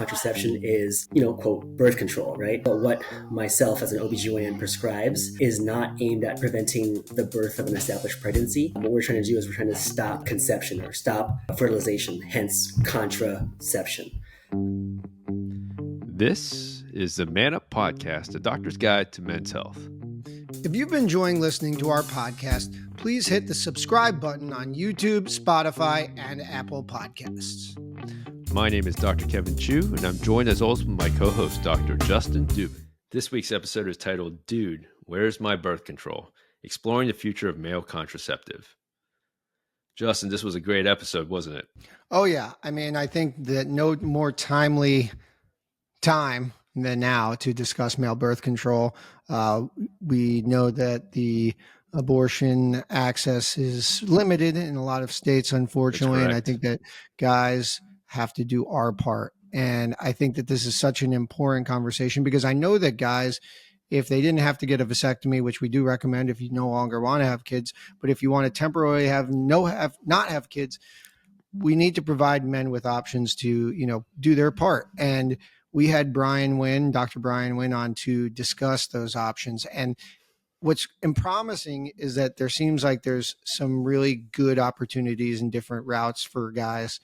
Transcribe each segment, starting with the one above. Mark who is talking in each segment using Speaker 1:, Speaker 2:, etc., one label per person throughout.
Speaker 1: contraception is, quote, birth control, right? But what myself as an OBGYN prescribes is not aimed at preventing the birth of an established pregnancy. What we're trying to do is we're trying to stop conception or stop fertilization, hence contraception.
Speaker 2: This is the Man Up Podcast, a doctor's guide to men's health.
Speaker 3: If you've been enjoying listening to our podcast, please hit the subscribe button on YouTube, Spotify, and Apple Podcasts.
Speaker 2: My name is Dr. Kevin Chu, and I'm joined as always with my co-host, Dr. Justin Dubin. This week's episode is titled, Dude, Where's My Birth Control? Exploring the Future of Male Contraceptive. Justin, this was a great episode, wasn't it?
Speaker 3: Oh, yeah. I mean, I think that no more timely time than now to discuss male birth control. We know that the abortion access is limited in a lot of states, unfortunately. And I think that guys have to do our part. And I think that this is such an important conversation because I know that guys, if they didn't have to get a vasectomy, which we do recommend if you no longer want to have kids, but if you want to temporarily not have kids, we need to provide men with options to, do their part. And we had Dr. Brian Nguyen on to discuss those options. And what's promising is that there seems like there's some really good opportunities and different routes for guys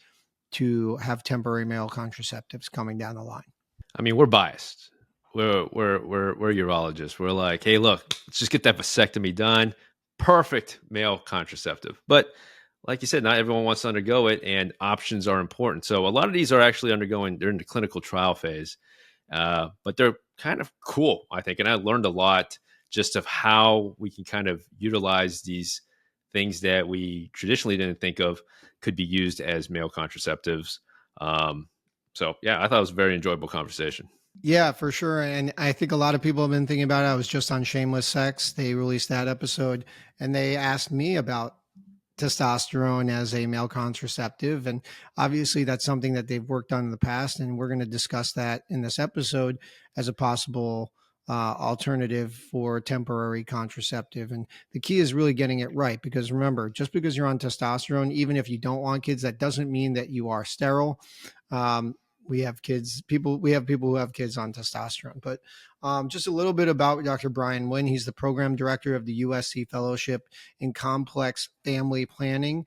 Speaker 3: to have temporary male contraceptives coming down the line.
Speaker 2: I mean, we're biased. We're urologists. We're like, hey, look, let's just get that vasectomy done. Perfect male contraceptive. But like you said, not everyone wants to undergo it, and options are important. So a lot of these are actually they're in the clinical trial phase, but they're kind of cool, I think. And I learned a lot just of how we can kind of utilize these things that we traditionally didn't think of could be used as male contraceptives. So yeah, I thought it was a very enjoyable conversation.
Speaker 3: Yeah, for sure. And I think a lot of people have been thinking about it. I was just on Shameless Sex. They released that episode and they asked me about testosterone as a male contraceptive. And obviously that's something that they've worked on in the past. And we're going to discuss that in this episode as a possible alternative for temporary contraceptive. And the key is really getting it right, because remember, just because you're on testosterone, even if you don't want kids, that doesn't mean that you are sterile. We have people who have kids on testosterone, but just a little bit about Dr. Brian Nguyen. He's the program director of the USC Fellowship in Complex Family Planning.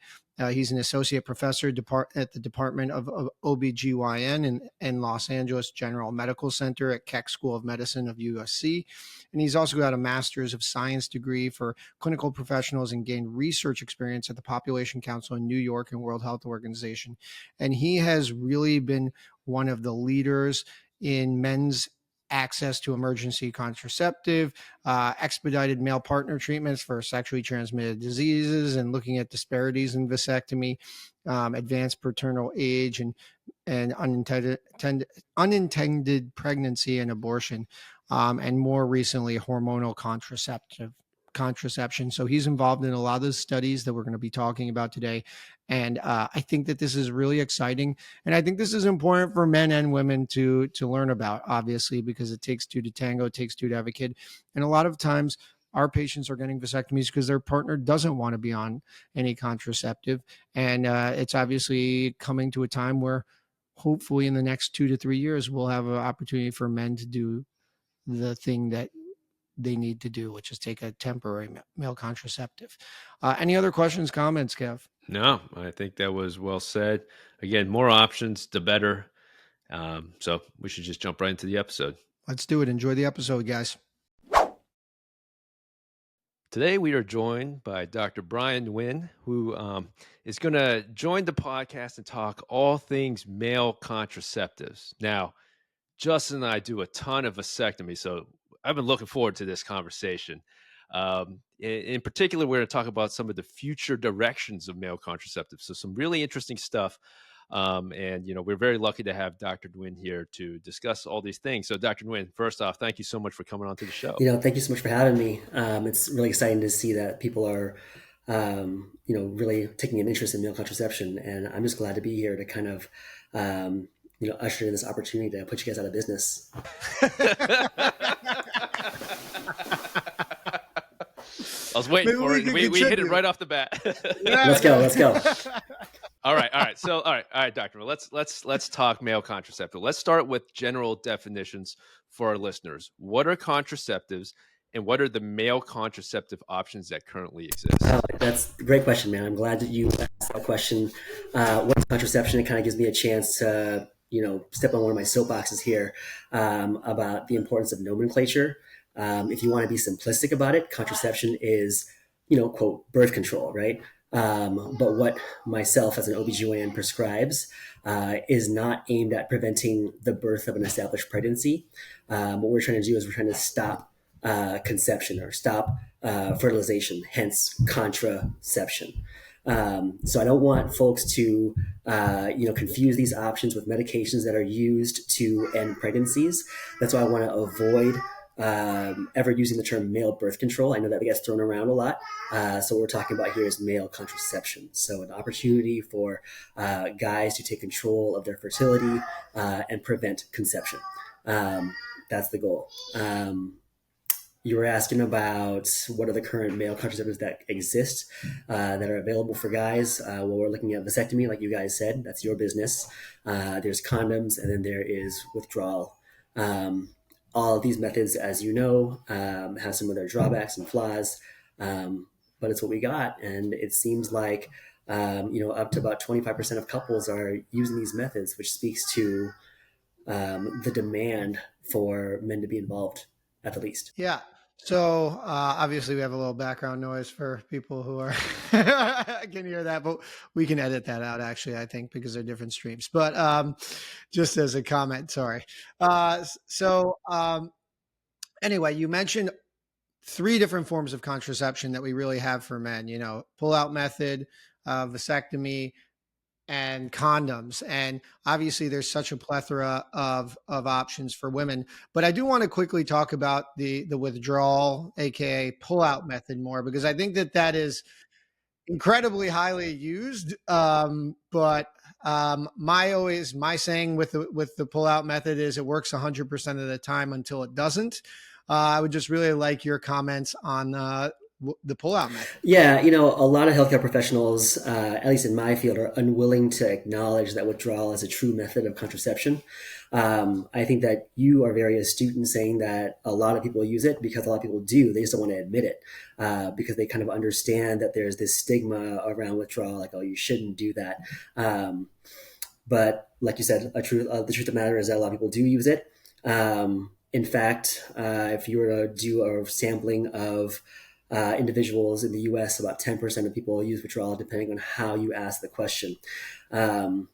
Speaker 3: He's an associate professor at the Department of OBGYN in Los Angeles General Medical Center at Keck School of Medicine of USC. And he's also got a master's of science degree for clinical professionals and gained research experience at the Population Council in New York and World Health Organization. And he has really been one of the leaders in men's access to emergency contraceptive, expedited male partner treatments for sexually transmitted diseases, and looking at disparities in vasectomy, advanced paternal age, and unintended pregnancy and abortion, and more recently, hormonal contraception. So he's involved in a lot of the studies that we're going to be talking about today. And I think that this is really exciting. And I think this is important for men and women to learn about, obviously, because it takes two to tango, it takes two to have a kid. And a lot of times our patients are getting vasectomies because their partner doesn't want to be on any contraceptive. And it's obviously coming to a time where hopefully in the next 2 to 3 years, we'll have an opportunity for men to do the thing that they need to do, which is take a temporary male contraceptive. Any other questions, comments, Kev?
Speaker 2: No, I think that was well said. Again, more options, the better. So we should just jump right into the episode.
Speaker 3: Let's do it. Enjoy the episode, guys.
Speaker 2: Today we are joined by Dr. Brian Nguyen, who is going to join the podcast and talk all things male contraceptives. Now, Justin and I do a ton of vasectomy, so I've been looking forward to this conversation. In particular, we're going to talk about some of the future directions of male contraceptives. So some really interesting stuff. And, we're very lucky to have Dr. Nguyen here to discuss all these things. So Dr. Nguyen, first off, thank you so much for coming on to the show.
Speaker 1: Thank you so much for having me. It's really exciting to see that people are, really taking an interest in male contraception. And I'm just glad to be here to kind of, usher in this opportunity to put you guys out of business.
Speaker 2: I was waiting for it. We hit it right off the bat.
Speaker 1: Let's go.
Speaker 2: All right. So, all right, doctor. Let's talk male contraceptive. Let's start with general definitions for our listeners. What are contraceptives, and what are the male contraceptive options that currently exist?
Speaker 1: That's a great question, man. I'm glad that you asked that question. What's contraception? It kind of gives me a chance to, step on one of my soapboxes here about the importance of nomenclature. If you want to be simplistic about it, contraception is, quote, birth control, right? But what myself as an OBGYN prescribes is not aimed at preventing the birth of an established pregnancy. What we're trying to do is we're trying to stop conception or stop fertilization, hence contraception. So I don't want folks to, confuse these options with medications that are used to end pregnancies. That's why I want to avoid ever using the term male birth control. I know that gets thrown around a lot. So what we're talking about here is male contraception. So an opportunity for guys to take control of their fertility and prevent conception. That's the goal. You were asking about what are the current male contraceptives that exist that are available for guys. Well, we're looking at vasectomy, like you guys said. That's your business. There's condoms, and then there is withdrawal. All of these methods, as you know, have some of their drawbacks and flaws, but it's what we got. And it seems like, up to about 25% of couples are using these methods, which speaks to the demand for men to be involved at the least.
Speaker 3: Yeah. So obviously we have a little background noise for people who are can hear that, but we can edit that out actually, I think, because they're different streams. But just as a comment, sorry. Anyway, you mentioned 3 different forms of contraception that we really have for men, pull-out method, vasectomy, and condoms. And obviously there's such a plethora of options for women, but I do want to quickly talk about the withdrawal, AKA pull out method more, because I think that is incredibly highly used. My saying with the pull out method is it works 100% of the time until it doesn't. I would just really like your comments on the pull-out method.
Speaker 1: Yeah, a lot of healthcare professionals, at least in my field, are unwilling to acknowledge that withdrawal is a true method of contraception. I think that you are very astute in saying that a lot of people use it because a lot of people do. They just don't want to admit it because they kind of understand that there's this stigma around withdrawal, like, oh, you shouldn't do that. But like you said, the truth of the matter is that a lot of people do use it. In fact, if you were to do a sampling of individuals in the US, about 10% of people use withdrawal, depending on how you ask the question. And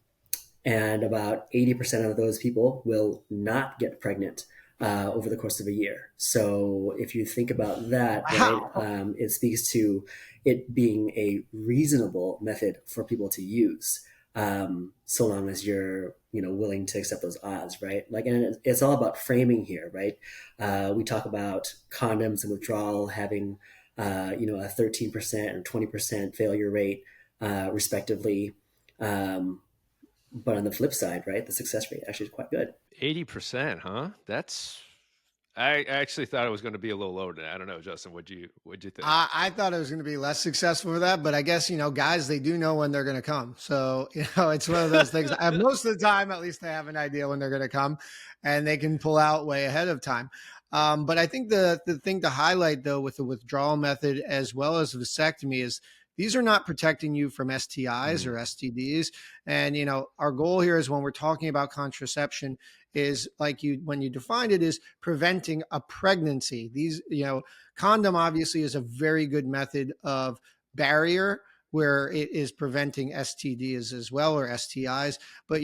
Speaker 1: about 80% of those people will not get pregnant over the course of a year. So if you think about that,
Speaker 3: Wow.
Speaker 1: right, it speaks to it being a reasonable method for people to use, so long as you're willing to accept those odds, right? Like, and it's all about framing here, right? We talk about condoms and withdrawal having a 13% or 20% failure rate, respectively. But on the flip side, right, the success rate actually is quite good.
Speaker 2: 80%, huh? I actually thought it was going to be a little lower than that. I don't know, Justin. What'd you think?
Speaker 3: I thought it was going to be less successful for that, but I guess, guys, they do know when they're going to come. So, it's one of those things. Most of the time, at least they have an idea when they're going to come and they can pull out way ahead of time. But I think the thing to highlight, though, with the withdrawal method as well as vasectomy is these are not protecting you from STIs or STDs. And, our goal here is when we're talking about contraception is when you defined it is preventing a pregnancy. These, condom obviously is a very good method of barrier where it is preventing STDs as well, or STIs. But,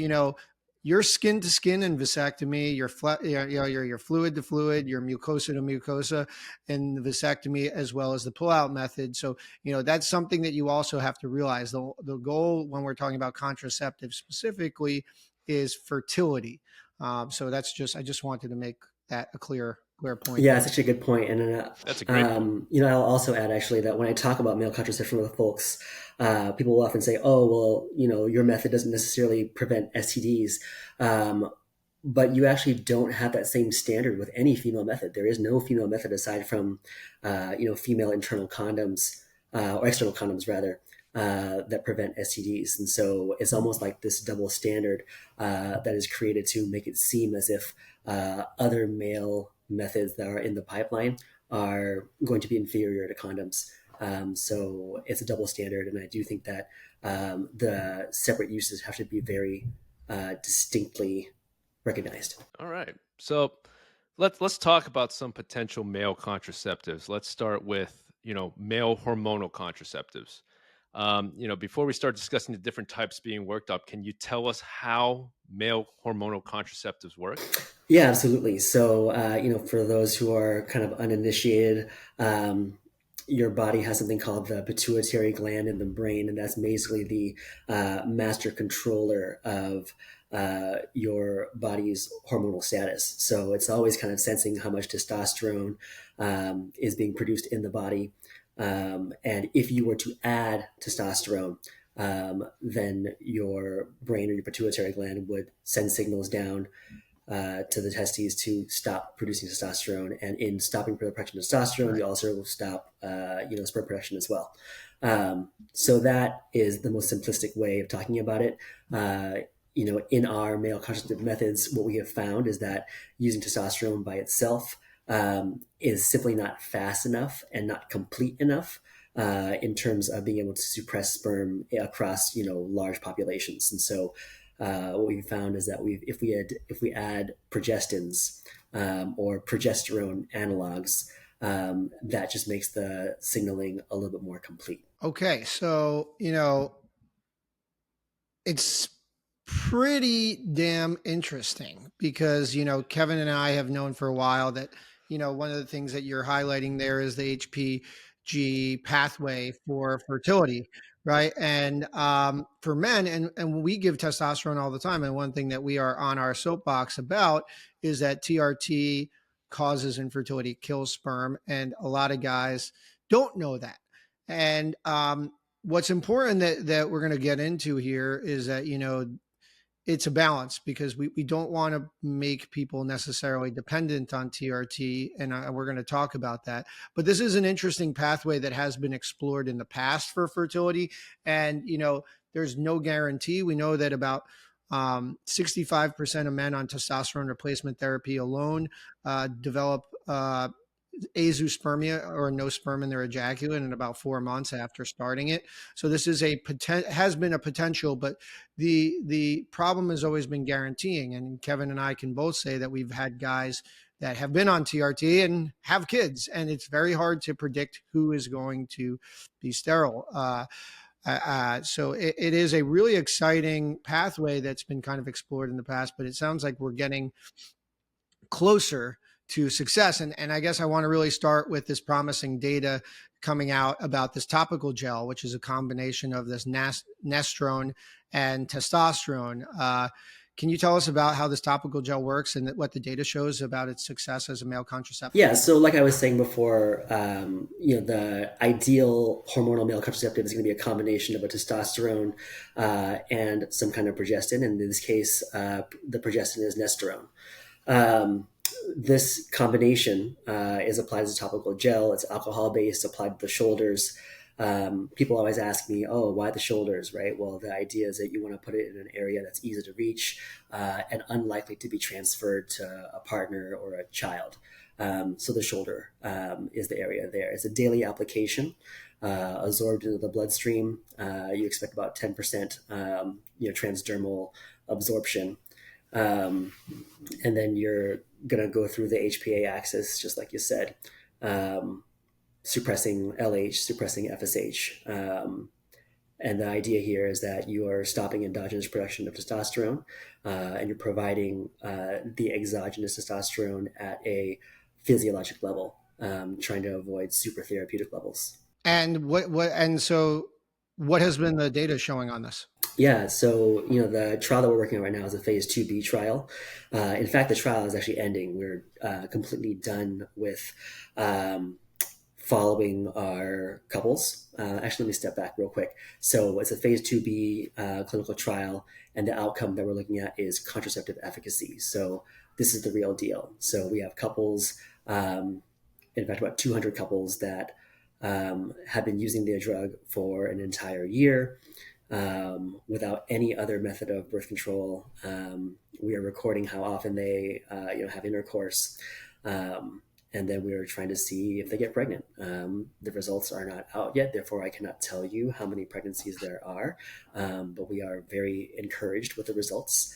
Speaker 3: your skin to skin and vasectomy, your fluid to fluid, your mucosa to mucosa and the vasectomy, as well as the pullout method. So, that's something that you also have to realize. The goal when we're talking about contraceptive specifically is fertility. So I just wanted to make that a clear point.
Speaker 1: Yeah, it's actually a good point. And
Speaker 2: that's a great point.
Speaker 1: I'll also add actually that when I talk about male contraception with folks, people will often say, oh, well, your method doesn't necessarily prevent STDs. But you actually don't have that same standard with any female method. There is no female method aside from, female internal condoms, or external condoms rather, that prevent STDs. And so it's almost like this double standard that is created to make it seem as if other male methods that are in the pipeline are going to be inferior to condoms. So it's a double standard, and I do think that the separate uses have to be very distinctly recognized.
Speaker 2: All right. So let's talk about some potential male contraceptives. Let's start with, male hormonal contraceptives. Before we start discussing the different types being worked up, can you tell us how male hormonal contraceptives work?
Speaker 1: Yeah, absolutely. So, for those who are kind of uninitiated, your body has something called the pituitary gland in the brain, and that's basically the master controller of your body's hormonal status. So it's always kind of sensing how much testosterone is being produced in the body. And if you were to add testosterone, then your brain or your pituitary gland would send signals down to the testes to stop producing testosterone, and in stopping the production of testosterone, you also will stop, sperm production as well. So that is the most simplistic way of talking about it. In our male contraceptive methods, what we have found is that using testosterone by itself is simply not fast enough and not complete enough in terms of being able to suppress sperm across large populations. And so what we found is that if we add progestins or progesterone analogs, that just makes the signaling a little bit more complete.
Speaker 3: Okay, so it's pretty damn interesting because Kevin and I have known for a while that one of the things that you're highlighting there is the HPG pathway for fertility, right? And for men, and we give testosterone all the time, and one thing that we are on our soapbox about is that TRT causes infertility, kills sperm, and a lot of guys don't know that. And what's important that we're going to get into here is that it's a balance because we don't want to make people necessarily dependent on TRT, and we're going to talk about that. But this is an interesting pathway that has been explored in the past for fertility, and there's no guarantee. We know that about 65% of men on testosterone replacement therapy alone develop azoospermia, or no sperm in their ejaculate, in about 4 months after starting it. So this is has been a potential, but the problem has always been guaranteeing. And Kevin and I can both say that we've had guys that have been on TRT and have kids, and it's very hard to predict who is going to be sterile. So it is a really exciting pathway that's been kind of explored in the past, but it sounds like we're getting closer to success. And I guess I want to really start with this promising data coming out about this topical gel, which is a combination of this nestrone and testosterone. Can you tell us about how this topical gel works and what the data shows about its success as a male contraceptive?
Speaker 1: Yeah, so like I was saying before, the ideal hormonal male contraceptive is going to be a combination of a testosterone and some kind of progestin. And in this case, the progestin is nestrone. This combination is applied as a topical gel. It's alcohol-based, applied to the shoulders. People always ask me, oh, why the shoulders, right? Well, the idea is that you want to put it in an area that's easy to reach and unlikely to be transferred to a partner or a child. So the shoulder is the area there. It's a daily application, absorbed into the bloodstream. You expect about 10% transdermal absorption. And then you're going to go through the HPA axis, just like you said, suppressing LH, suppressing FSH. And the idea here is that you are stopping endogenous production of testosterone and you're providing the exogenous testosterone at a physiologic level, trying to avoid super therapeutic levels.
Speaker 3: And what has been the data showing on this?
Speaker 1: Yeah, so the trial that we're working on right now is a phase 2b trial. In fact, the trial is actually ending. We're completely done with following our couples. Actually, let me step back real quick. So it's a phase 2b clinical trial, and the outcome that we're looking at is contraceptive efficacy. So this is the real deal. So we have couples, in fact, about 200 couples that have been using the drug for an entire year without any other method of birth control. We are recording how often they have intercourse. And then we were trying to see if they get pregnant. The results are not out yet, therefore I cannot tell you how many pregnancies there are, but we are very encouraged with the results.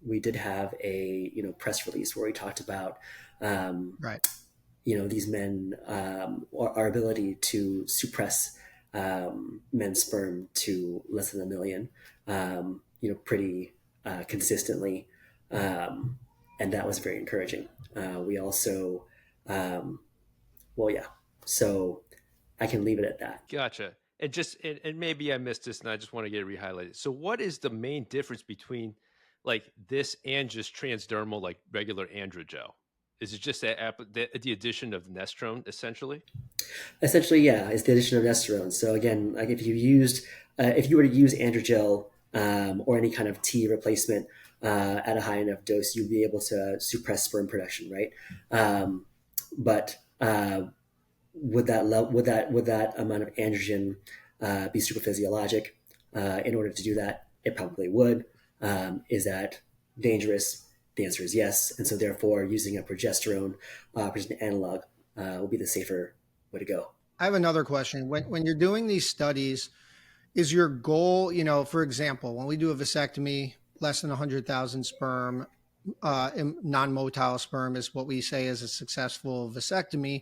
Speaker 1: We did have a press release where we talked about
Speaker 3: Right.
Speaker 1: these men, our ability to suppress men's sperm to less than 1 million, pretty consistently. And that was very encouraging. We also, well, yeah, so I can leave it at that.
Speaker 2: Gotcha. And maybe I missed this and I just want to get it re-highlighted. So what is the main difference between like this and just transdermal, like regular androgel? Is it just the addition of nestrone essentially?
Speaker 1: Essentially, yeah, it's the addition of testosterone. So again, like if you were to use androgel or any kind of T replacement at a high enough dose, you'd be able to suppress sperm production, right? But would that amount of androgen be super physiologic? In order to do that, it probably would. Is that dangerous? The answer is yes. And so therefore, using a progesterone analog will be the safer way to go.
Speaker 3: I have another question. When you're doing these studies, is your goal, for example, when we do a vasectomy, less than 100,000 sperm, non-motile sperm is what we say is a successful vasectomy.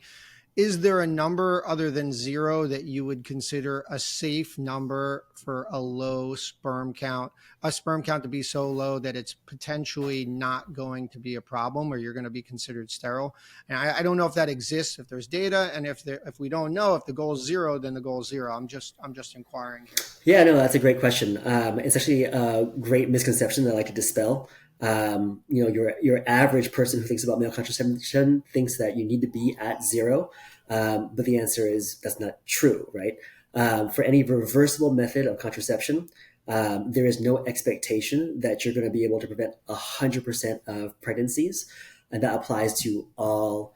Speaker 3: Is there a number other than 0 that you would consider a safe number for a low sperm count, to be so low that it's potentially not going to be a problem or you're going to be considered sterile? And I don't know if that exists, if there's data, and if we don't know, if the goal is 0, then the goal is 0. I'm just inquiring here.
Speaker 1: Yeah, no, that's a great question. It's actually a great misconception that I like to dispel. Your average person who thinks about male contraception thinks that you need to be at 0, but the answer is that's not true, right? For any reversible method of contraception, there is no expectation that you're going to be able to prevent 100% of pregnancies, and that applies to all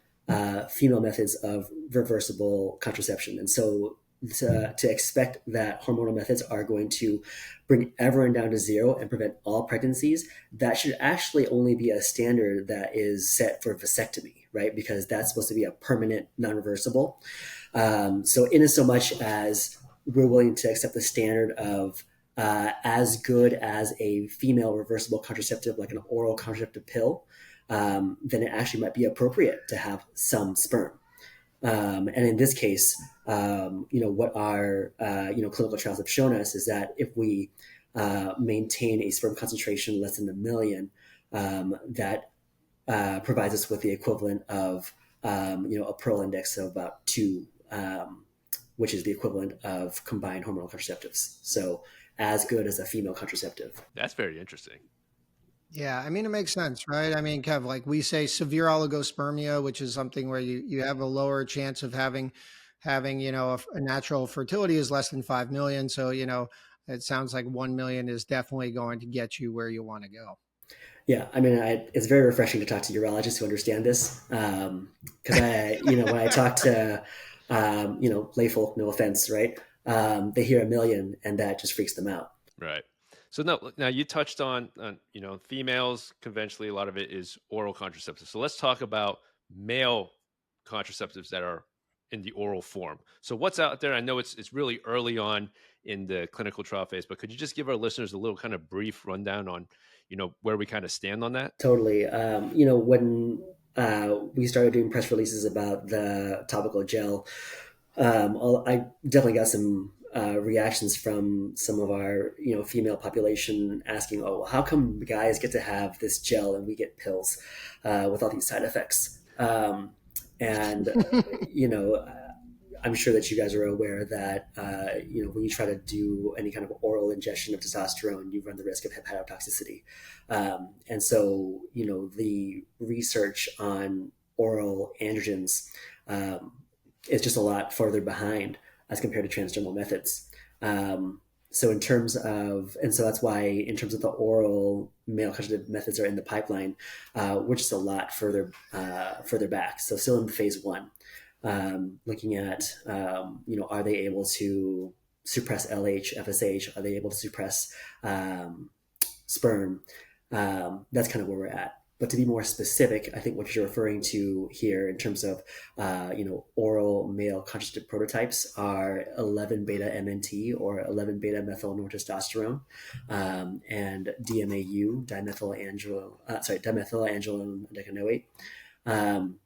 Speaker 1: female methods of reversible contraception. And so to expect that hormonal methods are going to bring everyone down to 0 and prevent all pregnancies, that should actually only be a standard that is set for vasectomy, right? Because that's supposed to be a permanent, non-reversible. So in so much as we're willing to accept the standard of as good as a female reversible contraceptive, like an oral contraceptive pill, then it actually might be appropriate to have some sperm. And in this case, what our clinical trials have shown us is that if we maintain a sperm concentration less than 1 million, that provides us with the equivalent of a Pearl index of about 2, which is the equivalent of combined hormonal contraceptives. So as good as a female contraceptive.
Speaker 2: That's very interesting.
Speaker 3: Yeah, I mean, it makes sense, right? I mean, Kev, like we say severe oligospermia, which is something where you have a lower chance of having a natural fertility is less than 5 million. So, it sounds like 1 million is definitely going to get you where you want to go.
Speaker 1: Yeah, I mean, it's very refreshing to talk to urologists who understand this. Because when I talk to, lay folk, no offense, right? They hear 1 million and that just freaks them out.
Speaker 2: Right. So now you touched on females conventionally, a lot of it is oral contraceptives. So let's talk about male contraceptives that are in the oral form. So what's out there? I know it's really early on in the clinical trial phase, but could you just give our listeners a little kind of brief rundown on, where we kind of stand on that?
Speaker 1: Totally. When we started doing press releases about the topical gel, I definitely got some reactions from some of our female population asking, oh, how come guys get to have this gel and we get pills with all these side effects? And I'm sure that you guys are aware that when you try to do any kind of oral ingestion of testosterone, you run the risk of hepatotoxicity. And so the research on oral androgens is just a lot farther behind as compared to transdermal methods. So that's why in terms of the oral male contraceptive methods are in the pipeline, we're just a lot further back. So still in phase 1. looking at, are they able to suppress LH, FSH? Are they able to suppress sperm? That's kind of where we're at. But to be more specific, I think what you're referring to here in terms of, oral male contraceptive prototypes are 11 beta MNT or 11 beta methyl nortestosterone, and DMAU, dimethylandrolone decanoate. And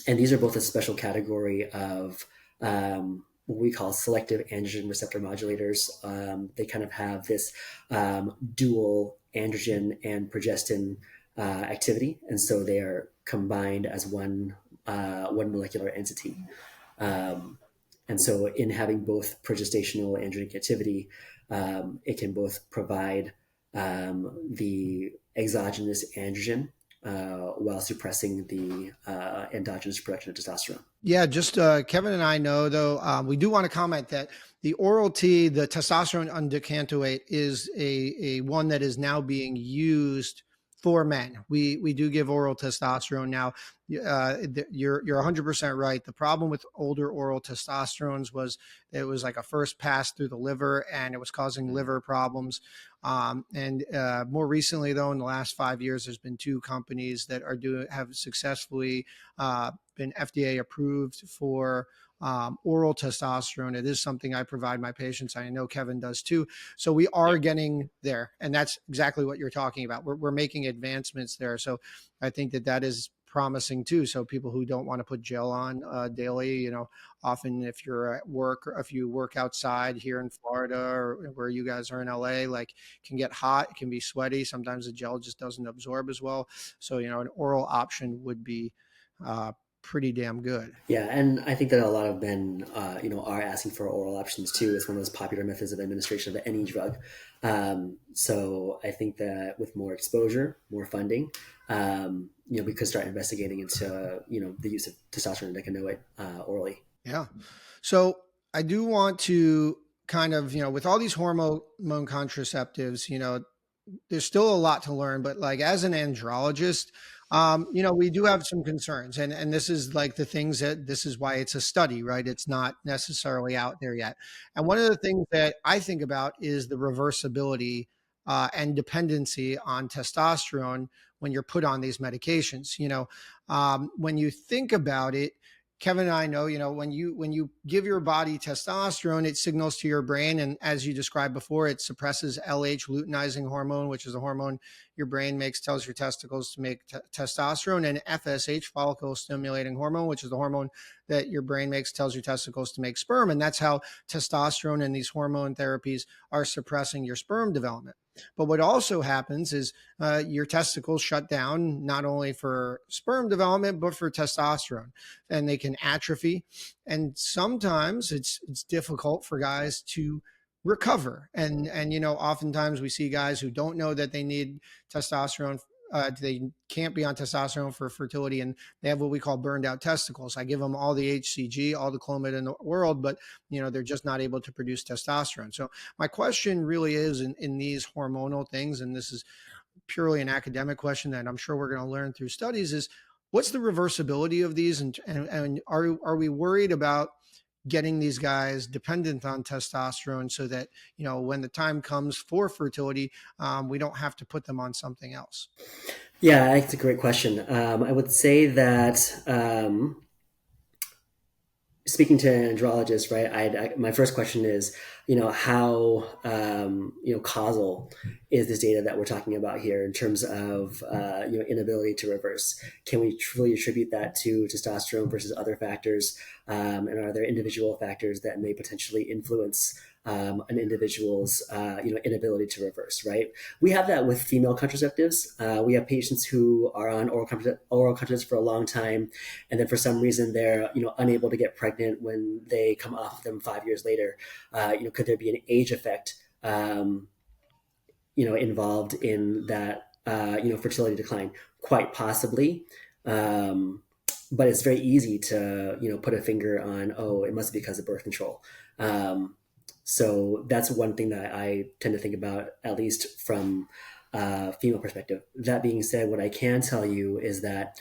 Speaker 1: these are both a special category of what we call selective androgen receptor modulators. They kind of have this dual androgen and progestin activity, and so they are combined as one molecular entity. And so, in having both progestational androgenic activity, it can both provide the exogenous androgen while suppressing the endogenous production of testosterone.
Speaker 3: Yeah, just Kevin and I know, though, we do want to comment that the oral T, the testosterone undecanoate, is a one that is now being used for men. We do give oral testosterone now. You're 100% right. The problem with older oral testosterones was it was like a first pass through the liver, and it was causing liver problems. And more recently, though, in the last 5 years, there's been 2 companies that have successfully been FDA approved for oral testosterone. It is something I provide my patients. I know Kevin does too. So we are getting there, and that's exactly what you're talking about. We're making advancements there. So I think that is promising too. So people who don't want to put gel on daily, often if you're at work or if you work outside here in Florida or where you guys are in LA, like can get hot, it can be sweaty. Sometimes the gel just doesn't absorb as well. So, an oral option would be pretty damn good.
Speaker 1: Yeah, and I think that a lot of men, are asking for oral options too. It's one of those popular methods of administration of any drug. So I think that with more exposure, more funding, we could start investigating into, the use of testosterone decanoate orally.
Speaker 3: Yeah. So I do want to kind of, with all these hormone contraceptives, there's still a lot to learn, but like as an andrologist, we do have some concerns, and this is like the things this is why it's a study, right? It's not necessarily out there yet. And one of the things that I think about is the reversibility and dependency on testosterone when you're put on these medications. When you think about it, Kevin and I know, when you give your body testosterone, it signals to your brain. And as you described before, it suppresses LH, luteinizing hormone, which is a hormone your brain makes, tells your testicles to make testosterone, and FSH, follicle stimulating hormone, which is the hormone that your brain makes, tells your testicles to make sperm. And that's how testosterone and these hormone therapies are suppressing your sperm development. But what also happens is your testicles shut down not only for sperm development, but for testosterone, and they can atrophy. And sometimes it's difficult for guys to recover. And oftentimes we see guys who don't know that they need testosterone. They can't be on testosterone for fertility, and they have what we call burned out testicles. I give them all the HCG, all the Clomid in the world, but they're just not able to produce testosterone. So my question really is in these hormonal things, and this is purely an academic question that I'm sure we're going to learn through studies, is what's the reversibility of these, and are we worried about getting these guys dependent on testosterone so that, when the time comes for fertility, we don't have to put them on something else?
Speaker 1: Yeah, that's a great question. I would say that speaking to an andrologist, right, my first question is, how, causal is this data that we're talking about here in terms of, inability to reverse? Can we truly attribute that to testosterone versus other factors? And are there individual factors that may potentially influence an individual's inability to reverse, right? We have that with female contraceptives. We have patients who are on oral contraceptives for a long time, and then for some reason they're unable to get pregnant when they come off them 5 years later. Could there be an age effect involved in that fertility decline? Quite possibly. But it's very easy to put a finger on, it must be because of birth control. So that's one thing that I tend to think about, at least from a female perspective. That being said, what I can tell you is that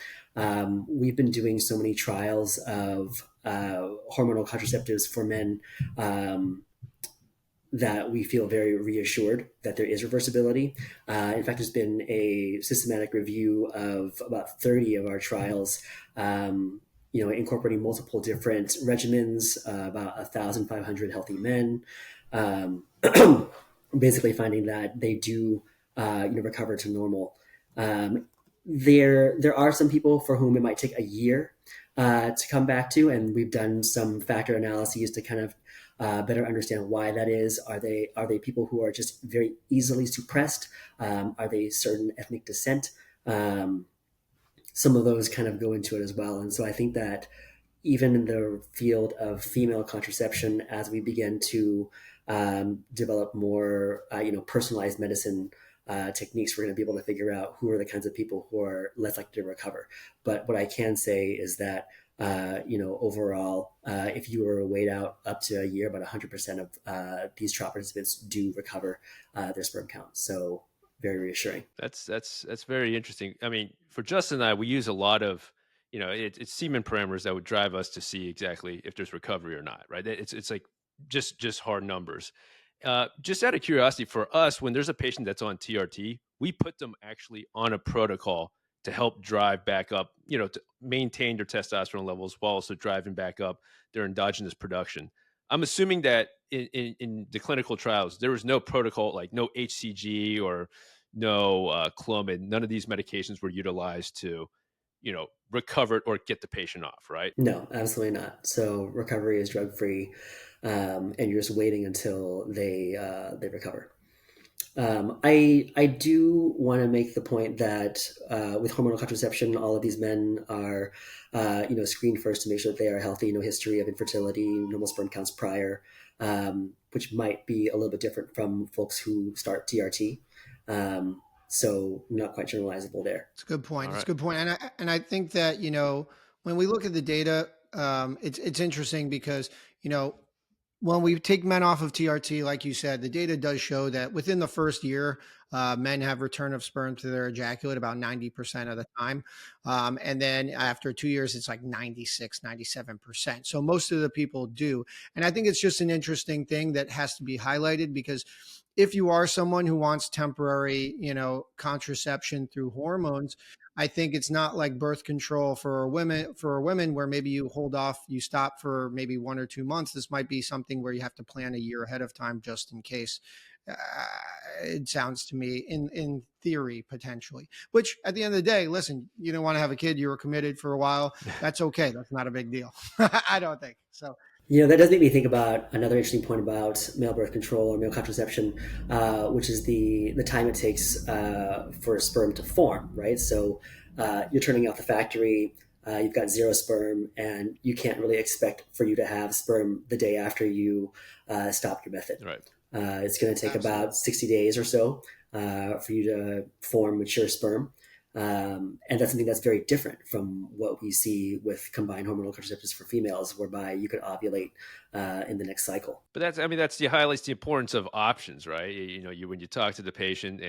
Speaker 1: we've been doing so many trials of hormonal contraceptives for men, that we feel very reassured that there is reversibility. In fact, there's been a systematic review of about 30 of our trials, incorporating multiple different regimens, about 1,500 healthy men, basically finding that they do recover to normal. There are some people for whom it might take a year to come back to, and we've done some factor analyses to kind of better understand why that is. Are they people who are just very easily suppressed? Are they certain ethnic descent? Some of those kind of go into it as well. And so I think that even in the field of female contraception, as we begin to develop more, personalized medicine techniques, we're going to be able to figure out who are the kinds of people who are less likely to recover. But what I can say is that overall, if you were weighed out up to a year, about 100% of these trial participants do recover their sperm count. So very reassuring.
Speaker 2: That's very interesting. I mean, for Justin and I, we use a lot of, it's semen parameters that would drive us to see exactly if there's recovery or not, right? It's like just hard numbers. Just out of curiosity, for us, when there's a patient that's on TRT, we put them actually on a protocol to help drive back up, to maintain their testosterone levels while also driving back up their endogenous production. I'm assuming that in the clinical trials, there was no protocol, like no HCG or no Clomid. None of these medications were utilized to, recover or get the patient off, right?
Speaker 1: No, absolutely not. So recovery is drug free, and you're just waiting until they recover. I do want to make the point that with hormonal contraception, all of these men are, screened first to make sure that they are healthy, no history of infertility, normal sperm counts prior, which might be a little bit different from folks who start TRT. So not quite generalizable there.
Speaker 3: It's a good point.
Speaker 2: All
Speaker 3: It's a
Speaker 2: right.
Speaker 3: good point. And I think that, when we look at the data, it's interesting because, when we take men off of TRT, like you said, the data does show that within the first year, men have return of sperm to their ejaculate about 90% of the time. And then after 2 years, it's like 96, 97%. So most of the people do. And I think it's just an interesting thing that has to be highlighted, because if you are someone who wants temporary, contraception through hormones, I think it's not like birth control for women where maybe you hold off, you stop for maybe 1 or 2 months. This might be something where you have to plan a year ahead of time just in case. Uh, it sounds to me, in theory, potentially, which at the end of the day, listen, you don't want to have a kid, you were committed for a while. That's okay. That's not a big deal. I don't think so.
Speaker 1: That does make me think about another interesting point about male birth control or male contraception, which is the time it takes for sperm to form, right? So you're turning out the factory, you've got zero sperm, and you can't really expect for you to have sperm the day after you stop your method.
Speaker 2: Right.
Speaker 1: It's going to take about 60 days or so for you to form mature sperm. And that's something that's very different from what we see with combined hormonal contraceptives for females, whereby you could ovulate in the next cycle.
Speaker 2: But that's the highlights the importance of options, right? When you talk to the patient,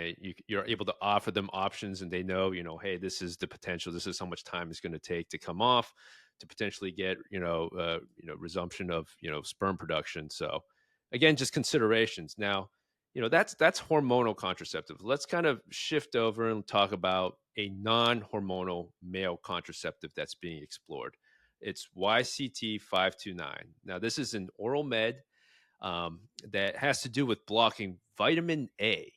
Speaker 2: you're able to offer them options, and they know, hey, this is the potential. This is how much time it's going to take to come off, to potentially get, resumption of, sperm production. So again, just considerations. Now, that's hormonal contraceptive. Let's kind of shift over and talk about a non-hormonal male contraceptive that's being explored. It's YCT 529. Now, this is an oral med that has to do with blocking vitamin A.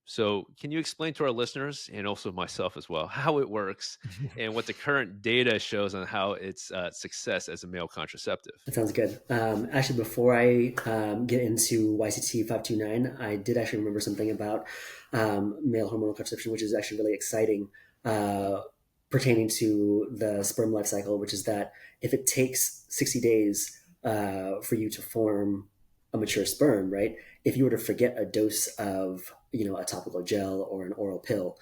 Speaker 2: So, can you explain to our listeners, and also myself as well, how it works and what the current data shows on how its success as a male contraceptive?
Speaker 1: That sounds good. Actually, before I get into YCT 529, I did actually remember something about male hormonal contraception, which is actually really exciting, pertaining to the sperm life cycle, which is that if it takes 60 days for you to form a mature sperm, right? If you were to forget a dose of, a topical gel or an oral pill,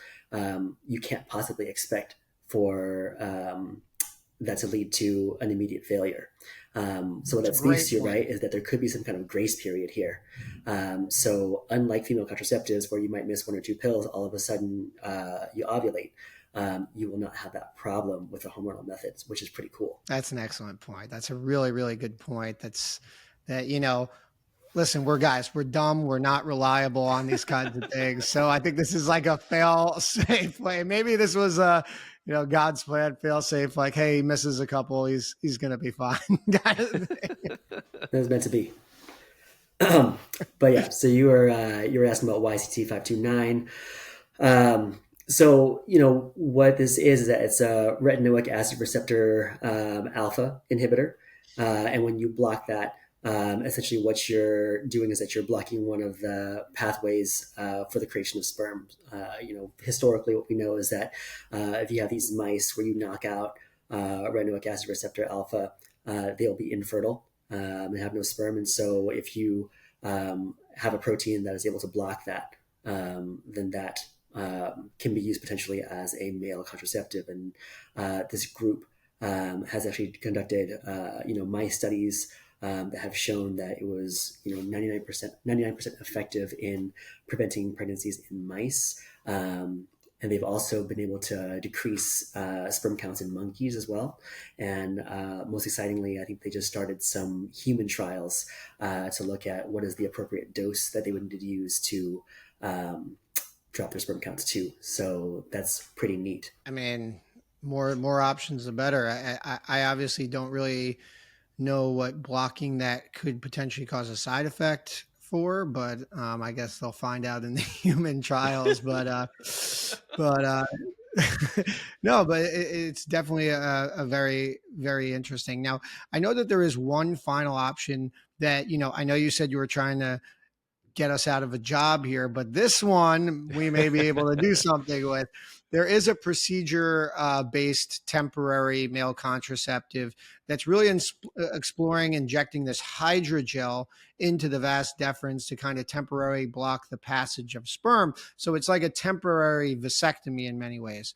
Speaker 1: you can't possibly expect for that to lead to an immediate failure. So what that speaks to, right, is that there could be some kind of grace period here. So unlike female contraceptives, where you might miss 1 or 2 pills, all of a sudden you ovulate. you will not have that problem with the hormonal methods, which is pretty cool.
Speaker 3: That's an excellent point. That's a really, really good point. Listen, we're guys, we're dumb. We're not reliable on these kinds of things. So I think this is like a fail safe way. Maybe this was God's plan, fail safe. Like, hey, he misses a couple. He's going to be fine.
Speaker 1: That was meant to be. But yeah, so you were asking about YCT529. So what this is that it's a retinoic acid receptor alpha inhibitor, and when you block that, essentially what you're doing is that you're blocking one of the pathways for the creation of sperm. Historically, what we know is that if you have these mice where you knock out retinoic acid receptor alpha, they'll be infertile and have no sperm. And so if you have a protein that is able to block that, then that can be used potentially as a male contraceptive. And this group has actually conducted mice studies that have shown that it was 99% effective in preventing pregnancies in mice. And they've also been able to decrease sperm counts in monkeys as well. And most excitingly, I think they just started some human trials to look at what is the appropriate dose that they would need to use to drop their sperm counts too. So that's pretty neat.
Speaker 3: I mean, more options the better. I obviously don't really know what blocking that could potentially cause a side effect for, but I guess they'll find out in the human trials. But no, but it's definitely a very, very interesting. Now, I know that there is one final option that, I know you said you were trying to get us out of a job here, but this one we may be able to do something with. There is a procedure based temporary male contraceptive that's really exploring injecting this hydrogel into the vas deferens to kind of temporarily block the passage of sperm. So it's like a temporary vasectomy in many ways.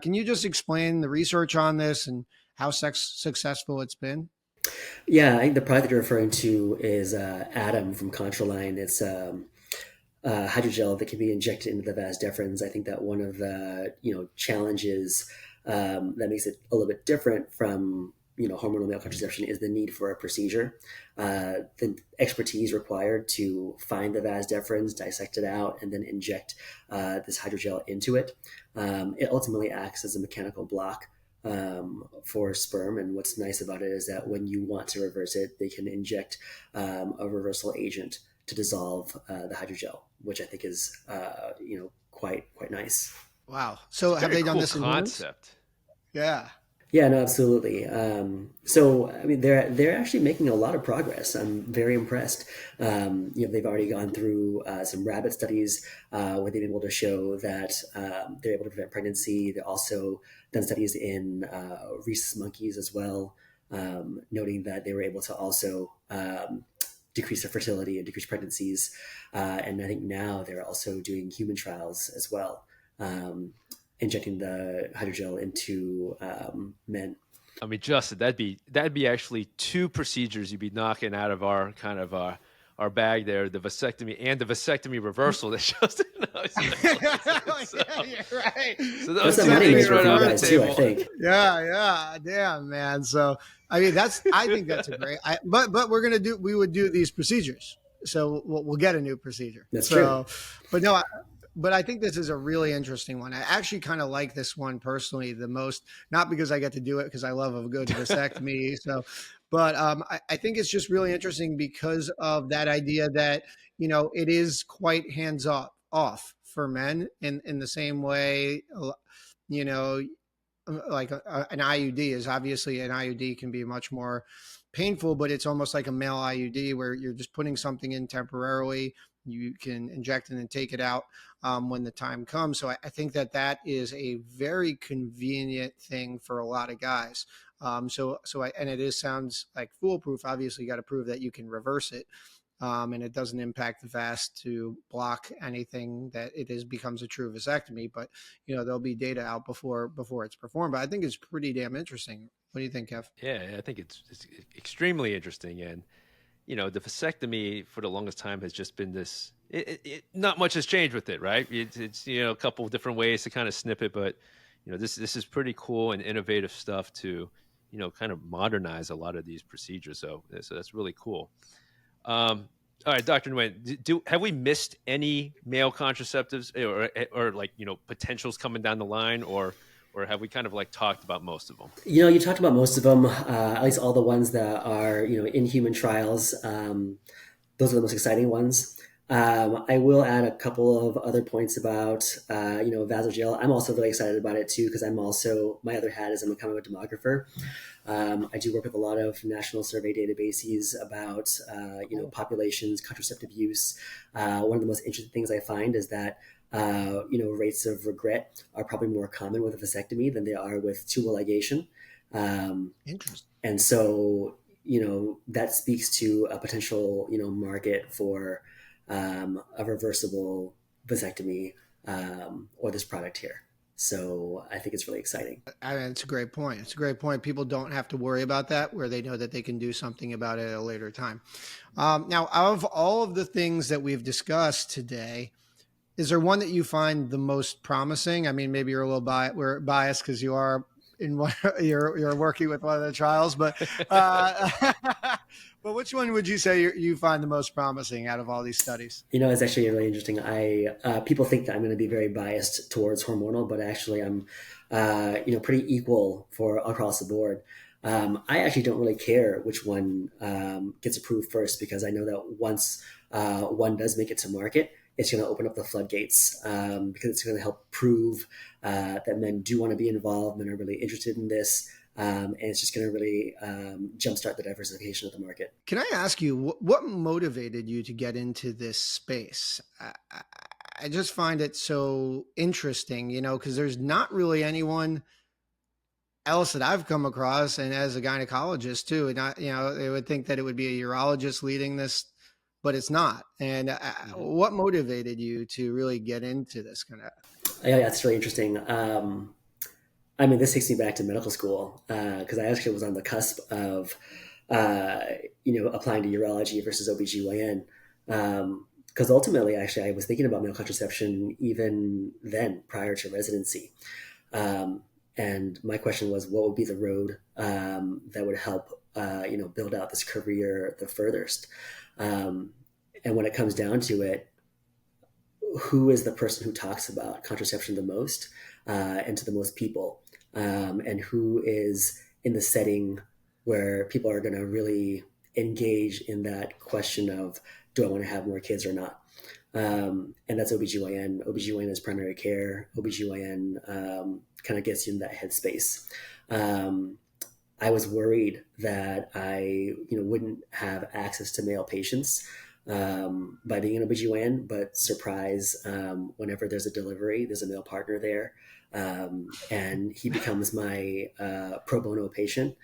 Speaker 3: Can you just explain the research on this and how successful it's been?
Speaker 1: Yeah, I think the product that you're referring to is Atom from Contraline. It's hydrogel that can be injected into the vas deferens. I think that one of the challenges that makes it a little bit different from hormonal male contraception is the need for a procedure. The expertise required to find the vas deferens, dissect it out, and then inject this hydrogel into it. It ultimately acts as a mechanical block for sperm. And what's nice about it is that when you want to reverse it, they can inject a reversal agent to dissolve the hydrogel, which I think is quite nice.
Speaker 3: Wow! So have they done this in
Speaker 2: concept?
Speaker 3: Yeah.
Speaker 1: Yeah, no, absolutely. So, I mean, they're actually making a lot of progress. I'm very impressed. They've already gone through some rabbit studies where they've been able to show that they're able to prevent pregnancy. They're also done studies in rhesus monkeys as well, noting that they were able to also decrease their fertility and decrease pregnancies. And I think now they're also doing human trials as well. Injecting the hydrogel into men.
Speaker 2: I mean, Justin, that'd be actually two procedures you'd be knocking out of our kind of our bag there: the vasectomy and the vasectomy reversal. That Justin knows.
Speaker 3: Yeah, you're right.
Speaker 1: So those two things right on the table. Too, I think.
Speaker 3: Yeah, damn, man. So I mean, I think that's a great. But we would do these procedures. So we'll get a new procedure.
Speaker 1: That's true.
Speaker 3: But no. But I think this is a really interesting one. I actually kind of like this one personally the most, not because I get to do it because I love a good vasectomy. But I think it's just really interesting because of that idea that, it is quite hands off for men in the same way, like an IUD is obviously an IUD can be much more painful, but it's almost like a male IUD where you're just putting something in temporarily. You can inject it and take it out when the time comes. So I think that is a very convenient thing for a lot of guys. And it sounds like foolproof. Obviously, you got to prove that you can reverse it, and it doesn't impact the vas to block anything that becomes a true vasectomy. But there'll be data out before it's performed. But I think it's pretty damn interesting. What do you think, Kev?
Speaker 2: Yeah, I think it's extremely interesting. And the vasectomy for the longest time has just been this. Not much has changed with it, right? It's a couple of different ways to kind of snip it, but this is pretty cool and innovative stuff to, kind of modernize a lot of these procedures. So that's really cool. All right, Dr. Nguyen, have we missed any male contraceptives or like, potentials coming down the line, or have we kind of like talked about most of them?
Speaker 1: You talked about most of them, at least all the ones that are, in human trials. Those are the most exciting ones. I will add a couple of other points about, vasogel. I'm also really excited about it too, because my other hat is I'm a chemical demographer. I do work with a lot of national survey databases about, populations, contraceptive use. One of the most interesting things I find is that, rates of regret are probably more common with a vasectomy than they are with tubal ligation.
Speaker 3: Interesting.
Speaker 1: And so, that speaks to a potential, market for a reversible vasectomy or this product here. So I think it's really exciting.
Speaker 3: It's a great point. It's a great point. People don't have to worry about that, where they know that they can do something about it at a later time. Now, out of all of the things that we've discussed today, is there one that you find the most promising? I mean, maybe you're a little we're biased because you are in one, you're working with one of the trials, but but which one would you say you find the most promising out of all these studies?
Speaker 1: It's actually really interesting. People think that I'm going to be very biased towards hormonal, but actually I'm, pretty equal for across the board. I actually don't really care which one gets approved first, because I know that once one does make it to market, it's going to open up the floodgates, because it's going to help prove that men do want to be involved, men are really interested in this, and it's just going to really jumpstart the diversification of the market.
Speaker 3: Can I ask you, what motivated you to get into this space? I just find it so interesting, because there's not really anyone else that I've come across, and as a gynecologist too, and they would think that it would be a urologist leading this, but it's not. And what motivated you to really get into this kind of?
Speaker 1: Yeah, that's really interesting. This takes me back to medical school, because I actually was on the cusp of, applying to urology versus OBGYN. Because ultimately, actually, I was thinking about male contraception even then, prior to residency. And my question was, what would be the road that would help, build out this career the furthest? And when it comes down to it, who is the person who talks about contraception the most and to the most people? And who is in the setting where people are going to really engage in that question of, do I want to have more kids or not? And that's OBGYN. OBGYN is primary care. OBGYN kind of gets you in that headspace. I was worried that I wouldn't have access to male patients by being an OBGYN, but surprise, whenever there's a delivery, there's a male partner there. And he becomes my pro bono patient,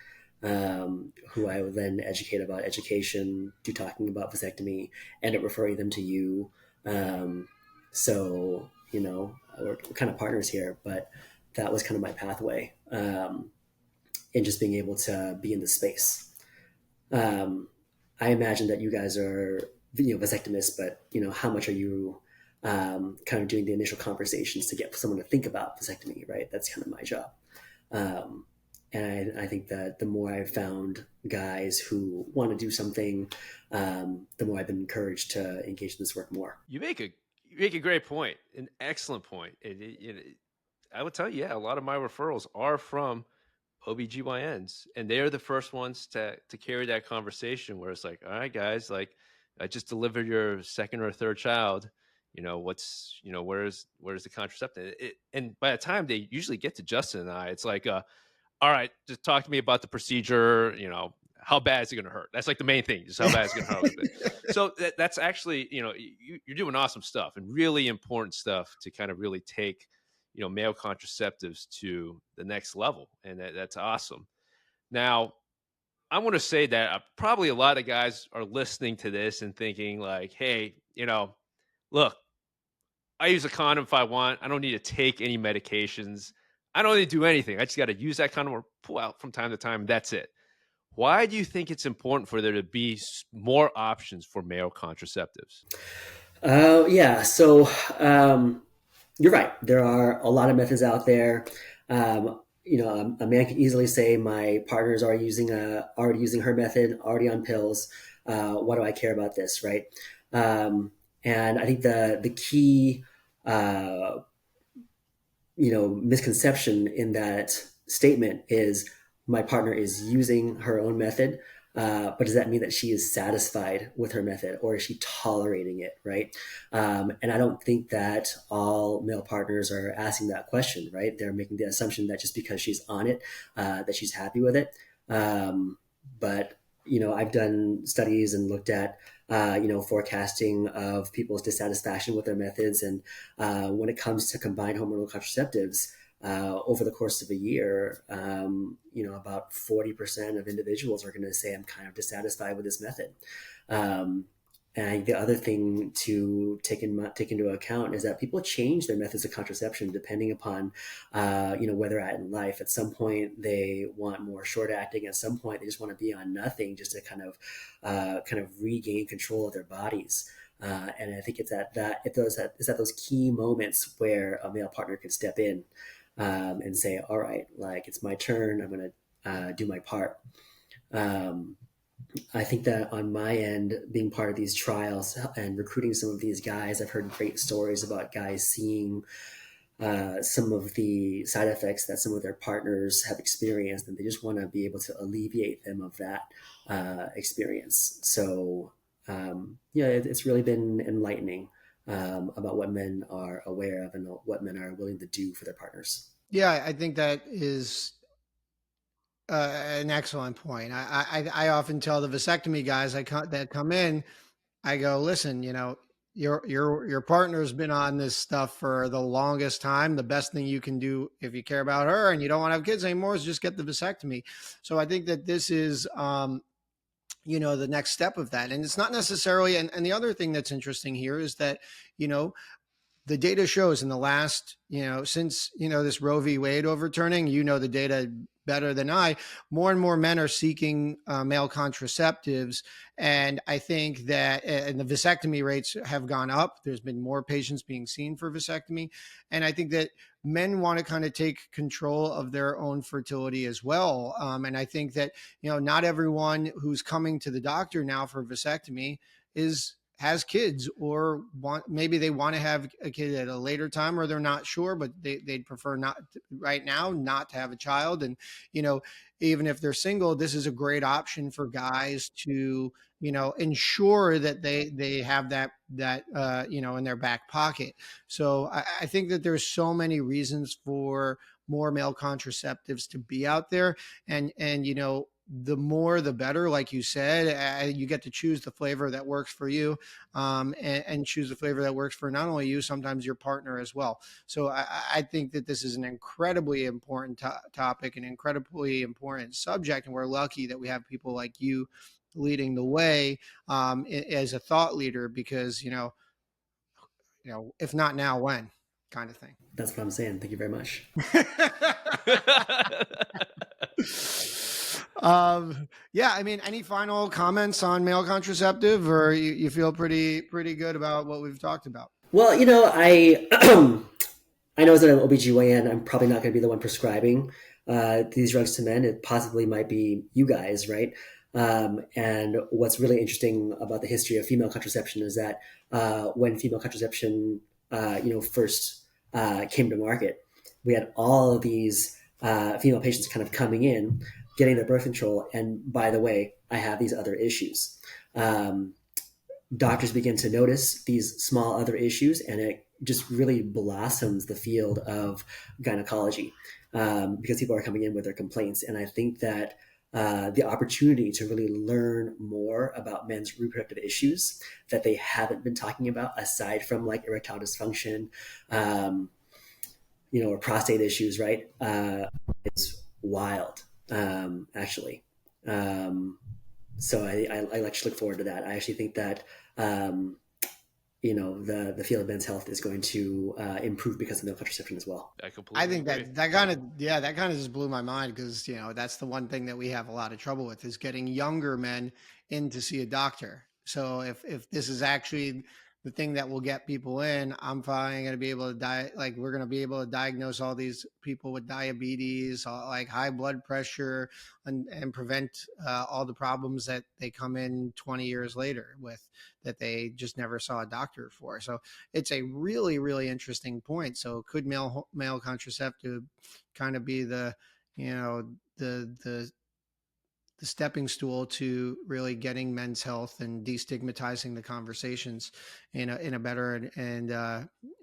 Speaker 1: who I would then educate about education, do talking about vasectomy, end up referring them to you. So, we're kind of partners here, but that was kind of my pathway in just being able to be in the space. I imagine that you guys are, vasectomists, but, how much are you kind of doing the initial conversations to get someone to think about vasectomy, right? That's kind of my job. And I think that the more I've found guys who want to do something, the more I've been encouraged to engage in this work more.
Speaker 2: You make a great point, an excellent point. I would tell you, yeah, a lot of my referrals are from OBGYNs, and they're the first ones to carry that conversation where it's like, all right, guys, like, I just delivered your second or third child. Where's the contraceptive? And by the time they usually get to Justin and I, it's like, all right, just talk to me about the procedure. How bad is it going to hurt? That's like the main thing, just how bad is it going to hurt. So that's actually, you're doing awesome stuff and really important stuff to kind of really take, male contraceptives to the next level. And that's awesome. Now, I want to say that probably a lot of guys are listening to this and thinking like, hey, look, I use a condom if I want. I don't need to take any medications. I don't need to do anything. I just got to use that condom or pull out from time to time. That's it. Why do you think it's important for there to be more options for male contraceptives?
Speaker 1: Yeah. So you're right. There are a lot of methods out there. A man could easily say my partner is already using her method, already on pills. What do I care about this, right? And I think the key uh, misconception in that statement is my partner is using her own method, but does that mean that she is satisfied with her method, or is she tolerating it, right? And I don't think that all male partners are asking that question, right? They're making the assumption that just because she's on it, that she's happy with it. But I've done studies and looked at forecasting of people's dissatisfaction with their methods. And when it comes to combined hormonal contraceptives, over the course of a year, about 40% of individuals are going to say, I'm kind of dissatisfied with this method. And I think the other thing to take into account is that people change their methods of contraception depending upon, where they're at in life. At some point, they want more short acting. At some point, they just want to be on nothing, just to kind of regain control of their bodies. And I think it's at those key moments where a male partner can step in and say, "All right, like it's my turn. I'm going to do my part." I think that on my end, being part of these trials and recruiting some of these guys, I've heard great stories about guys seeing some of the side effects that some of their partners have experienced, and they just want to be able to alleviate them of that experience. So, it's really been enlightening about what men are aware of and what men are willing to do for their partners.
Speaker 3: Yeah, I think that is an excellent point. I often tell the vasectomy guys that come in, I go, listen, your partner's been on this stuff for the longest time. The best thing you can do if you care about her and you don't want to have kids anymore is just get the vasectomy. So I think that this is, the next step of that. And it's not necessarily, and the other thing that's interesting here is that, you know, the data shows in the last, since, this Roe v. Wade overturning, the data better than I, more and more men are seeking male contraceptives. And I think that and the vasectomy rates have gone up. There's been more patients being seen for vasectomy. And I think that men want to kind of take control of their own fertility as well. And I think that, not everyone who's coming to the doctor now for vasectomy has kids, or maybe they want to have a kid at a later time, or they're not sure, but they'd prefer not right now not to have a child. And even if they're single, this is a great option for guys to ensure that they have that in their back pocket. So I think that there's so many reasons for more male contraceptives to be out there, and the more the better, like you said. You get to choose the flavor that works for you, and choose the flavor that works for not only you, sometimes your partner as well. So I think that this is an incredibly important topic, an incredibly important subject, and we're lucky that we have people like you leading the way, as a thought leader, because if not now, when, kind of thing.
Speaker 1: That's what I'm saying. Thank you very much.
Speaker 3: Yeah, I mean, any final comments on male contraceptive, or you feel pretty good about what we've talked about?
Speaker 1: Well, I I know as an OBGYN, I'm probably not going to be the one prescribing these drugs to men. It possibly might be you guys, right? And what's really interesting about the history of female contraception is that when female contraception, first came to market, we had all of these female patients kind of coming in, getting their birth control, and by the way, I have these other issues. Doctors begin to notice these small other issues, and it just really blossoms the field of gynecology, because people are coming in with their complaints. And I think that the opportunity to really learn more about men's reproductive issues that they haven't been talking about, aside from like erectile dysfunction, or prostate issues, right? It's wild, actually. So I actually look forward to that. I actually think that the field of men's health is going to improve because of male contraception as well.
Speaker 3: I think that kind of just blew my mind, because that's the one thing that we have a lot of trouble with, is getting younger men in to see a doctor. So if this is actually the thing that will get people in, I'm finally going to be able to we're going to be able to diagnose all these people with diabetes, like high blood pressure, and prevent all the problems that they come in 20 years later with, that they just never saw a doctor for. So it's a really, really interesting point. So could male contraceptive kind of be the, the stepping stool to really getting men's health and destigmatizing the conversations in a better and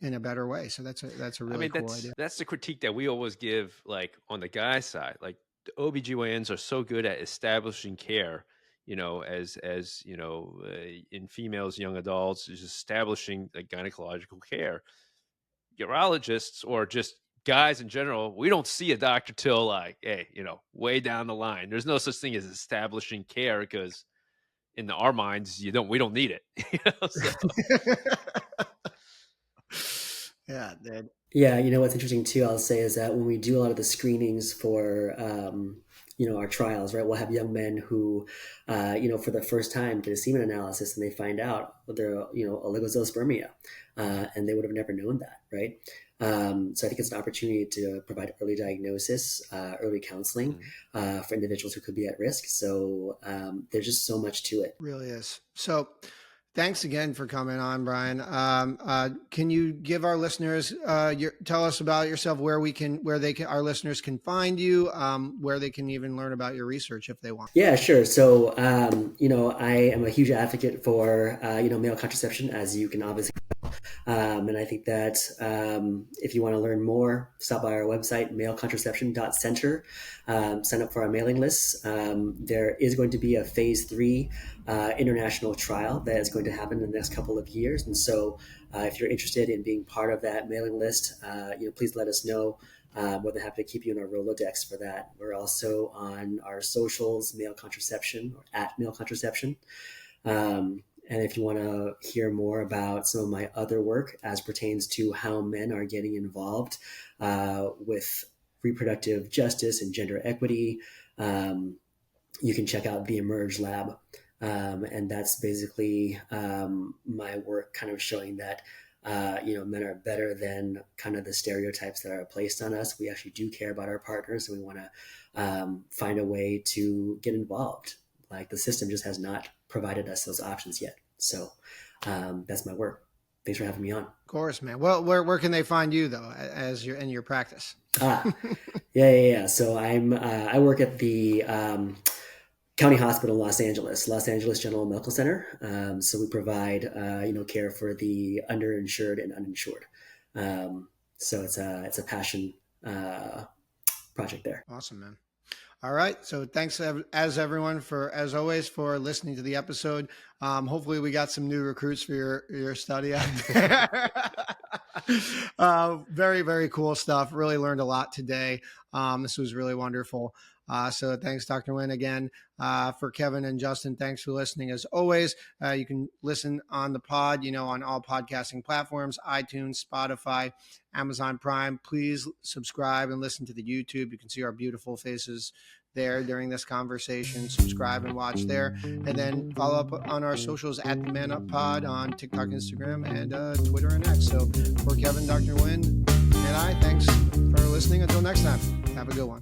Speaker 3: in a better way. So that's a really cool idea.
Speaker 2: That's the critique that we always give, like on the guy side. Like the OBGYNs are so good at establishing care, as in females, young adults, is establishing like gynecological care. Urologists or just guys in general, we don't see a doctor till like, hey, way down the line. There's no such thing as establishing care because in our minds, we don't need it.
Speaker 3: Yeah, dude.
Speaker 1: Yeah, what's interesting too, I'll say, is that when we do a lot of the screenings for our trials, right, we'll have young men who for the first time get a semen analysis and they find out they're oligospermia, and they would have never known that, right? So I think it's an opportunity to provide early diagnosis, early counseling for individuals who could be at risk. So there's just so much to it.
Speaker 3: Really is. So thanks again for coming on, Brian. Can you give our listeners, tell us about yourself, where our listeners can find you, where they can even learn about your research if they want?
Speaker 1: Yeah, sure. So, I am a huge advocate for, male contraception, as you can obviously tell. And I think that if you want to learn more, stop by our website, malecontraception.center, sign up for our mailing list. There is going to be a phase 3 international trial that is going to happen in the next couple of years. And so if you're interested in being part of that mailing list, please let us know. More than happy to keep you in our Rolodex for that. We're also on our socials, Male Contraception, or at Male Contraception. And if you want to hear more about some of my other work as pertains to how men are getting involved with reproductive justice and gender equity, you can check out the Emerge Lab. And that's basically my work kind of showing that men are better than kind of the stereotypes that are placed on us. We actually do care about our partners, and we want to find a way to get involved. Like, the system just has not provided us those options yet. So that's my work. Thanks for having me on.
Speaker 3: Of course, man. Well, where can they find you though, as in your practice?
Speaker 1: Yeah. So I work at the County Hospital in Los Angeles General Medical Center. So we provide, care for the underinsured and uninsured. So it's a passion project there.
Speaker 3: Awesome, man. All right. So thanks as everyone as always for listening to the episode. Hopefully we got some new recruits for your study out there. Very, very cool stuff. Really learned a lot today. This was really wonderful. So thanks, Dr. Nguyen, again. For Kevin and Justin, thanks for listening. As always, you can listen on the pod, on all podcasting platforms, iTunes, Spotify, Amazon Prime. Please subscribe and listen to the YouTube. You can see our beautiful faces there during this conversation. Subscribe and watch there. And then follow up on our socials at the Man Up Pod on TikTok, Instagram, and Twitter and X. So for Kevin, Dr. Nguyen, and I, thanks for listening. Until next time, have a good one.